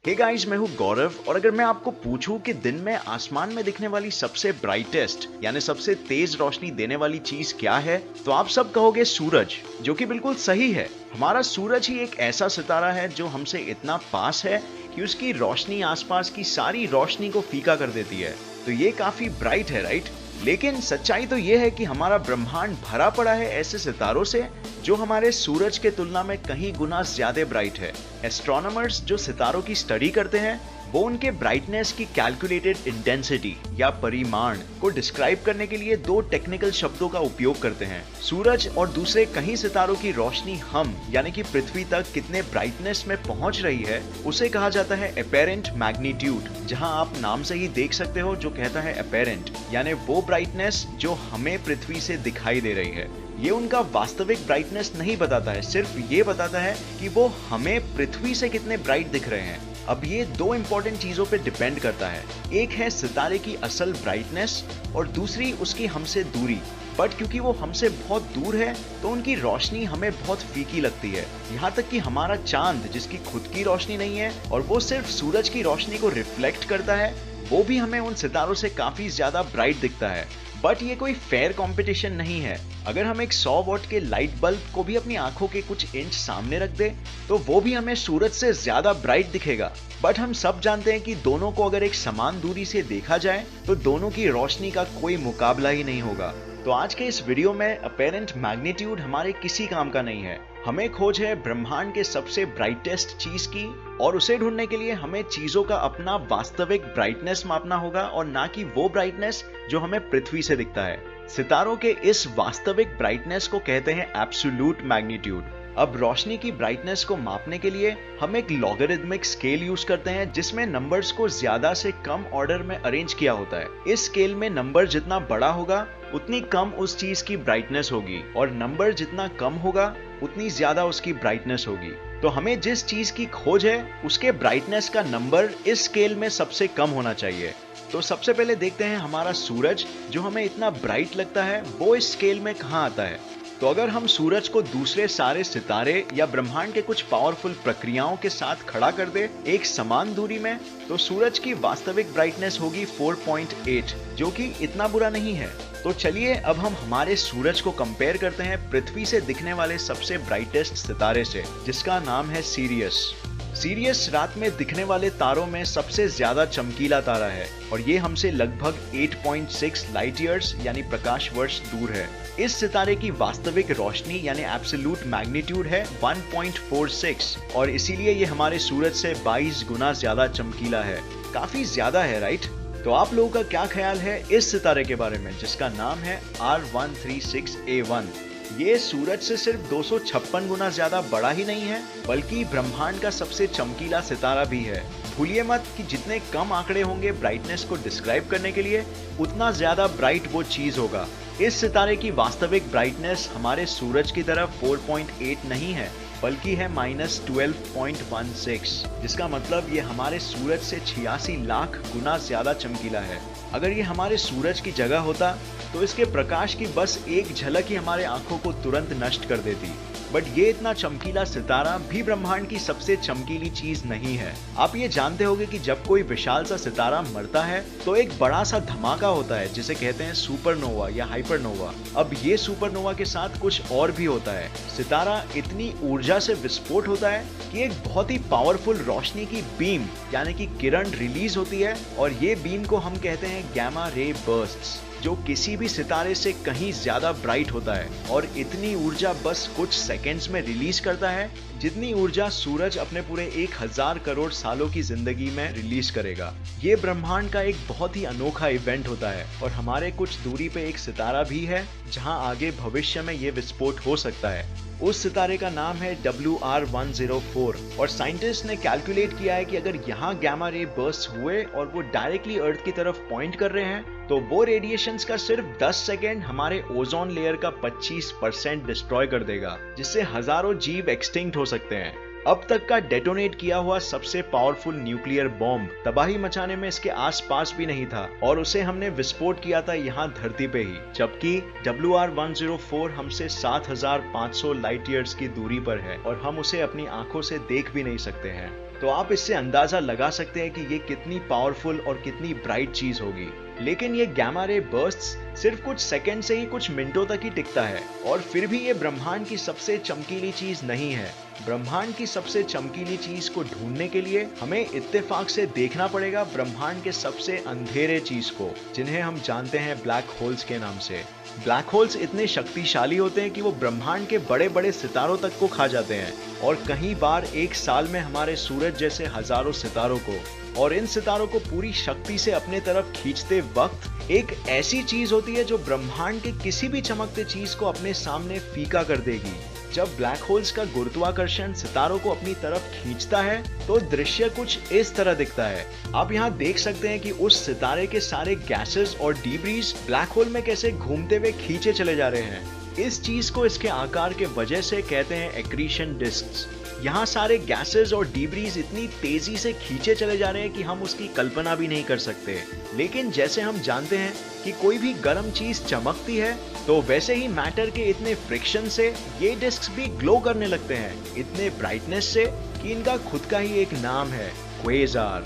Hey guys, मैं हूँ गौरव और अगर मैं आपको पूछूं कि दिन में आसमान में दिखने वाली सबसे ब्राइटेस्ट यानी सबसे तेज रोशनी देने वाली चीज क्या है, तो आप सब कहोगे सूरज, जो कि बिल्कुल सही है। हमारा सूरज ही एक ऐसा सितारा है जो हमसे इतना पास है कि उसकी रोशनी आसपास की सारी रोशनी को फीका कर देती है। तो ये काफी ब्राइट है, राइट? लेकिन सच्चाई तो यह है कि हमारा ब्रह्मांड भरा पड़ा है ऐसे सितारों से जो हमारे सूरज के तुलना में कहीं गुना ज्यादा ब्राइट है। एस्ट्रोनॉमर्स जो सितारों की स्टडी करते हैं वो उनके ब्राइटनेस की कैलकुलेटेड इंटेंसिटी या परिमाण को डिस्क्राइब करने के लिए दो टेक्निकल शब्दों का उपयोग करते हैं। सूरज और दूसरे कई सितारों की रोशनी हम यानी कि पृथ्वी तक कितने ब्राइटनेस में पहुंच रही है उसे कहा जाता है अपेरेंट मैग्नीट्यूड, जहां आप नाम से ही देख सकते हो जो कहता है अपेरेंट यानी वो ब्राइटनेस जो हमें पृथ्वी से दिखाई दे रही है। ये उनका वास्तविक ब्राइटनेस नहीं बताता है, सिर्फ ये बताता है कि वो हमें पृथ्वी से कितने ब्राइट दिख रहे हैं। अब ये दो इंपॉर्टेंट चीजों पे डिपेंड करता है, एक है सितारे की असल ब्राइटनेस और दूसरी उसकी हमसे दूरी। बट क्योंकि वो हमसे बहुत दूर है तो उनकी रोशनी हमें बहुत फीकी लगती है। यहाँ तक कि हमारा चांद जिसकी खुद की रोशनी नहीं है और वो सिर्फ सूरज की रोशनी को रिफ्लेक्ट करता है, वो भी हमें उन सितारों से काफी ज्यादा ब्राइट दिखता है। बट ये कोई फेयर कंपटीशन नहीं है। अगर हम एक 100 वॉट के लाइट बल्ब को भी अपनी आंखों के कुछ इंच सामने रख दे तो वो भी हमें सूरज से ज्यादा ब्राइट दिखेगा। बट हम सब जानते हैं कि दोनों को अगर एक समान दूरी से देखा जाए तो दोनों की रोशनी का कोई मुकाबला ही नहीं होगा। तो आज के इस वीडियो में अपेरेंट मैग्नीट्यूड हमारे किसी काम का नहीं है। हमें खोज है ब्रह्मांड के सबसे ब्राइटेस्ट चीज की और उसे ढूंढने के लिए हमें चीजों का अपना वास्तविक ब्राइटनेस मापना होगा और ना कि वो ब्राइटनेस जो हमें पृथ्वी से दिखता है। सितारों के इस वास्तविक ब्राइटनेस को कहते हैं एब्सोल्यूट मैग्नीट्यूड। अब रोशनी की ब्राइटनेस को मापने के लिए हम एक लॉगरिथमिक स्केल यूज करते हैं जिसमें नंबर्स को ज्यादा से कम ऑर्डर में अरेंज किया होता है। इस स्केल में नंबर जितना बड़ा होगा उतनी कम उस चीज की ब्राइटनेस होगी और नंबर जितना कम होगा उतनी ज्यादा उसकी ब्राइटनेस होगी। तो हमें जिस चीज की खोज है उसके ब्राइटनेस का नंबर इस स्केल में सबसे कम होना चाहिए। तो सबसे पहले देखते हैं हमारा सूरज जो हमें इतना ब्राइट लगता है वो इस स्केल में कहाँ आता है। तो अगर हम सूरज को दूसरे सारे सितारे या ब्रह्मांड के कुछ पावरफुल प्रक्रियाओं के साथ खड़ा कर दे एक समान दूरी में, तो सूरज की वास्तविक ब्राइटनेस होगी 4.8, जो कि इतना बुरा नहीं है। तो चलिए अब हम हमारे सूरज को कंपेयर करते हैं पृथ्वी से दिखने वाले सबसे ब्राइटेस्ट सितारे से, जिसका नाम है सीरियस। सीरियस रात में दिखने वाले तारों में सबसे ज्यादा चमकीला तारा है और ये हमसे लगभग 8.6 लाइट ईयर्स यानी प्रकाश वर्ष दूर है। इस सितारे की वास्तविक रोशनी यानी एब्सोल्यूट मैग्नीट्यूड है 1.46 और इसीलिए ये हमारे सूरज से 22 गुना ज्यादा चमकीला है। काफी ज्यादा है, राइट? तो आप लोगों का क्या ख्याल है इस सितारे के बारे में जिसका नाम है R136A1? ये सूरज से सिर्फ 256 गुना ज्यादा बड़ा ही नहीं है बल्कि ब्रह्मांड का सबसे चमकीला सितारा भी है। भूलिए मत कि जितने कम आंकड़े होंगे ब्राइटनेस को डिस्क्राइब करने के लिए उतना ज्यादा ब्राइट वो चीज होगा। इस सितारे की वास्तविक ब्राइटनेस हमारे सूरज की तरह 4.8 नहीं है बल्कि है -12.16, जिसका मतलब ये हमारे सूरज से 86 लाख गुना ज्यादा चमकीला है। अगर ये हमारे सूरज की जगह होता तो इसके प्रकाश की बस एक झलक ही हमारे आंखों को तुरंत नष्ट कर देती। बट ये इतना चमकीला सितारा भी ब्रह्मांड की सबसे चमकीली चीज नहीं है। आप ये जानते होंगे कि जब कोई विशाल सा सितारा मरता है तो एक बड़ा सा धमाका होता है जिसे कहते हैं सुपरनोवा या हाइपरनोवा। अब ये सुपरनोवा के साथ कुछ और भी होता है। सितारा इतनी ऊर्जा से विस्फोट होता है कि एक बहुत ही पावरफुल रोशनी की बीम यानी कि किरण रिलीज होती है और ये बीम को हम कहते हैं गैमा रे बर्स्ट्स, जो किसी भी सितारे से कहीं ज्यादा ब्राइट होता है और इतनी ऊर्जा बस कुछ सेकेंड्स में रिलीज करता है जितनी ऊर्जा सूरज अपने पूरे 1000 करोड़ सालों की जिंदगी में रिलीज करेगा। ये ब्रह्मांड का एक बहुत ही अनोखा इवेंट होता है और हमारे कुछ दूरी पे एक सितारा भी है जहां आगे भविष्य में ये विस्फोट हो सकता है। उस सितारे का नाम है WR104 और साइंटिस्ट ने कैलकुलेट किया है कि अगर यहाँ गैमा रे बर्स्ट हुए और वो डायरेक्टली अर्थ की तरफ पॉइंट कर रहे हैं तो वो रेडिएशंस का सिर्फ 10 सेकेंड हमारे ओजोन लेयर का 25% डिस्ट्रॉय कर देगा, जिससे हजारों जीव एक्सटिंक्ट हो सकते हैं। अब तक का डेटोनेट किया हुआ सबसे पावरफुल न्यूक्लियर बॉम्ब तबाही मचाने में इसके आसपास भी नहीं था और उसे हमने विस्फोट किया था यहाँ धरती पे ही, जबकि WR104 हमसे 7500 लाइट ईयर्स की दूरी पर है और हम उसे अपनी आंखों से देख भी नहीं सकते हैं। तो आप इससे अंदाजा लगा सकते हैं कि ये कितनी पावरफुल और कितनी ब्राइट चीज होगी। लेकिन ये गैमा रे बर्स्ट्स सिर्फ कुछ सेकंड से ही कुछ मिनटों तक ही टिकता है, और फिर भी ये ब्रह्मांड की सबसे चमकीली चीज नहीं है। ब्रह्मांड की सबसे चमकीली चीज को ढूंढने के लिए हमें इत्तेफाक से देखना पड़ेगा ब्रह्मांड के सबसे अंधेरे चीज को, जिन्हें हम जानते हैं ब्लैक होल्स के नाम से। ब्लैक होल्स इतने शक्तिशाली होते हैं कि वो ब्रह्मांड के बड़े बड़े सितारों तक को खा जाते हैं, और कई बार एक साल में हमारे सूरज जैसे हजारों सितारों को। और इन सितारों को पूरी शक्ति से अपने तरफ खींचते वक्त एक ऐसी चीज होती है जो ब्रह्मांड के किसी भी चमकते चीज को अपने सामने फीका कर देगी। जब ब्लैक होल्स का गुरुत्वाकर्षण सितारों को अपनी तरफ खींचता है तो दृश्य कुछ इस तरह दिखता है। आप यहाँ देख सकते हैं कि उस सितारे के सारे गैसेस और डीब्रीज ब्लैक होल में कैसे घूमते हुए खींचे चले जा रहे हैं। इस चीज को इसके आकार के वजह से कहते हैं एक्रीशन डिस्क्स। यहाँ सारे गैसेस और डीब्रीज इतनी तेजी से खींचे चले जा रहे हैं कि हम उसकी कल्पना भी नहीं कर सकते। लेकिन जैसे हम जानते हैं कि कोई भी गर्म चीज चमकती है, तो वैसे ही मैटर के इतने फ्रिक्शन से ये डिस्क्स भी ग्लो करने लगते हैं, इतने ब्राइटनेस से कि इनका खुद का ही एक नाम है, क्वेजार।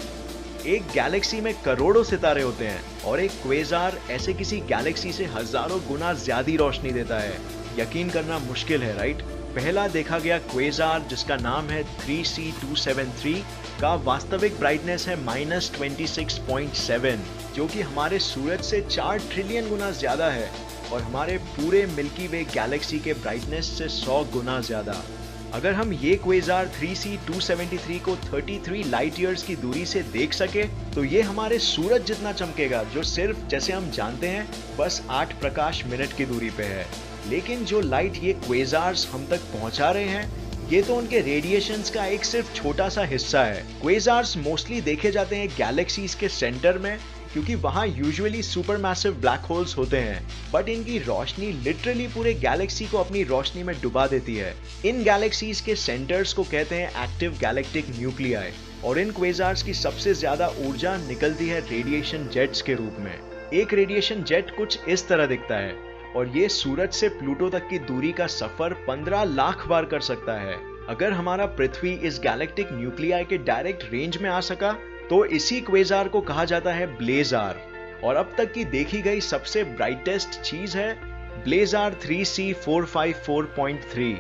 एक गैलेक्सी में करोड़ों सितारे होते हैं, और एक क्वेजार ऐसे किसी गैलेक्सी से हजारों गुना ज्यादा रोशनी देता है। यकीन करना मुश्किल है, राइट? पहला देखा गया क्वेजार, जिसका नाम है 3C273, का वास्तविक ब्राइटनेस है -26.7, जो कि हमारे सूरज से 4 ट्रिलियन गुना ज्यादा है, और हमारे पूरे मिल्की वे गैलेक्सी के ब्राइटनेस से 100 गुना ज्यादा। अगर हम ये क्वेजार 3C273 को 33 लाइट ईयर्स की दूरी से देख सके, तो ये हमारे सूरज जितना चमकेगा, जो सिर्फ, जैसे हम जानते हैं, बस 8 प्रकाश मिनट की दूरी पे है। लेकिन जो लाइट ये क्वेजार्स हम तक पहुंचा रहे हैं, ये तो उनके रेडिएशंस का एक सिर्फ छोटा सा हिस्सा है। क्वेजार्स मोस्टली देखे जाते हैं गैलेक्सीज के सेंटर में, क्योंकि वहां यूजुअली सुपरमैसिव ब्लैक होल्स होते हैं, बट इनकी रोशनी लिटरली पूरे गैलेक्सी को अपनी रोशनी में डुबा देती है। इन गैलेक्सीज के सेंटर्स को कहते हैं एक्टिव गैलेक्टिक न्यूक्लियाई, और इन क्वेजार्स की सबसे ज्यादा ऊर्जा निकलती है रेडिएशन जेट्स के रूप में। एक रेडिएशन जेट कुछ इस तरह दिखता है, और ये सूरज से प्लूटो तक की दूरी का सफर 15 लाख बार कर सकता है। अगर हमारा पृथ्वी इस गैलेक्टिक न्यूक्लियाई के डायरेक्ट रेंज में आ सका, तो इसी क्वेजार को कहा जाता है ब्लेजार। और अब तक की देखी गई सबसे ब्राइटेस्ट चीज है ब्लेजार 3C454.3।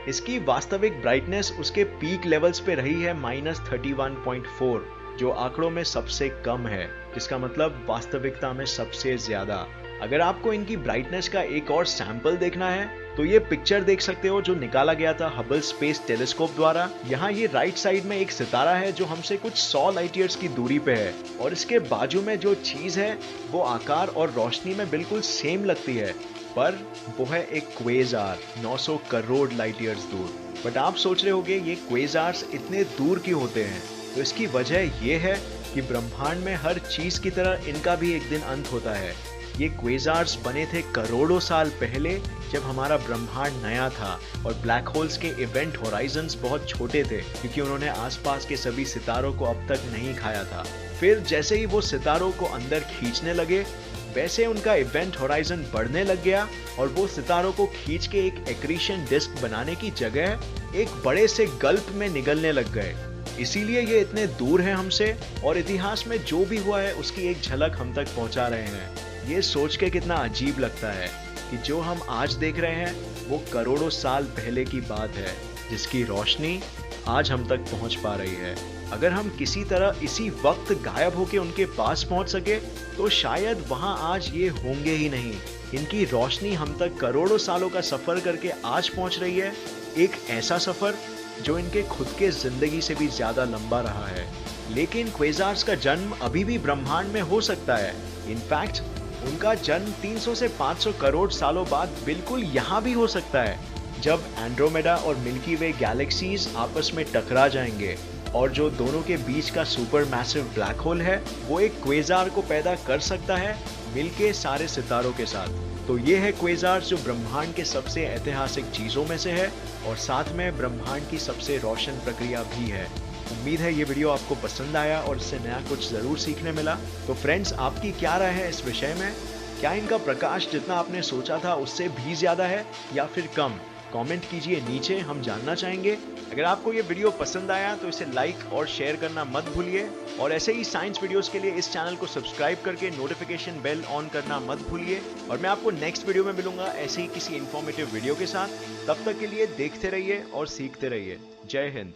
इसकी वास्तविक ब्राइटनेस उसके पीक लेवल्स पे रही है -31.4, जो आंकड़ों में सबसे कम है, जिसका मतलब वास्तविकता में सबसे ज्यादा। अगर आपको इनकी ब्राइटनेस का एक और सैंपल देखना है, तो ये पिक्चर देख सकते हो जो निकाला गया था हबल स्पेस टेलीस्कोप द्वारा। यहाँ ये राइट साइड में एक सितारा है जो हमसे कुछ 100 लाइट ईयर्स की दूरी पे है, और इसके बाजू में जो चीज है वो आकार और रोशनी में बिल्कुल सेम लगती है, पर वो है एक क्वेजार 900 करोड़ लाइट ईयर्स दूर। बट आप सोच रहे होंगे ये क्वेजार्स इतने दूर क्यों होते हैं? तो इसकी वजह ये है कि ब्रह्मांड में हर चीज की तरह इनका भी एक दिन अंत होता है। ये क्वेजार्स बने थे करोड़ों साल पहले, जब हमारा ब्रह्मांड नया था और ब्लैक होल्स के इवेंट होराइजन्स बहुत छोटे थे, क्योंकि उन्होंने आसपास के सभी सितारों को अब तक नहीं खाया था। फिर जैसे ही वो सितारों को अंदर खींचने लगे, वैसे उनका इवेंट होराइजन बढ़ने लग गया, और वो सितारों को खींच के एक एक्रीशन डिस्क बनाने की जगह एक बड़े से गल्फ में निगलने लग गए। इसीलिए ये इतने दूर हैं हमसे, और इतिहास में जो भी हुआ है उसकी एक झलक हम तक पहुंचा रहे हैं। ये सोच के कितना अजीब लगता है कि जो हम आज देख रहे हैं वो करोड़ों साल पहले की बात है, जिसकी रोशनी आज हम तक पहुंच पा रही है। अगर हम किसी तरह इसी वक्त गायब होके उनके पास पहुंच सके, तो शायद वहां आज ये होंगे ही नहीं। इनकी रोशनी हम तक करोड़ों सालों का सफर करके आज पहुंच रही है, एक ऐसा सफर जो इनके खुद के जिंदगी से भी ज्यादा लंबा रहा है। लेकिन क्वेजार्स का जन्म अभी भी ब्रह्मांड में हो सकता है। इनफैक्ट उनका जन्म 300 से 500 करोड़ सालों बाद बिल्कुल यहाँ भी हो सकता है, जब एंड्रोमेडा और मिल्की वे गैलेक्सीज आपस में टकरा जाएंगे, और जो दोनों के बीच का सुपर मैसिव ब्लैक होल है वो एक क्वेजार को पैदा कर सकता है मिलके सारे सितारों के साथ। तो ये है क्वेजार, जो ब्रह्मांड के सबसे ऐतिहासिक चीजों में से है, और साथ में ब्रह्मांड की सबसे रोशन प्रक्रिया भी है। उम्मीद है ये वीडियो आपको पसंद आया और इससे नया कुछ जरूर सीखने मिला। तो फ्रेंड्स, आपकी क्या राय है इस विषय में? क्या इनका प्रकाश जितना आपने सोचा था उससे भी ज्यादा है, या फिर कम? कमेंट कीजिए नीचे, हम जानना चाहेंगे। अगर आपको ये वीडियो पसंद आया तो इसे लाइक और शेयर करना मत भूलिए, और ऐसे ही साइंस वीडियोस के लिए इस चैनल को सब्सक्राइब करके नोटिफिकेशन बेल ऑन करना मत भूलिए। और मैं आपको नेक्स्ट वीडियो में मिलूंगा ऐसे ही किसी इंफॉर्मेटिव वीडियो के साथ। तब तक के लिए देखते रहिए और सीखते रहिए। जय हिंद।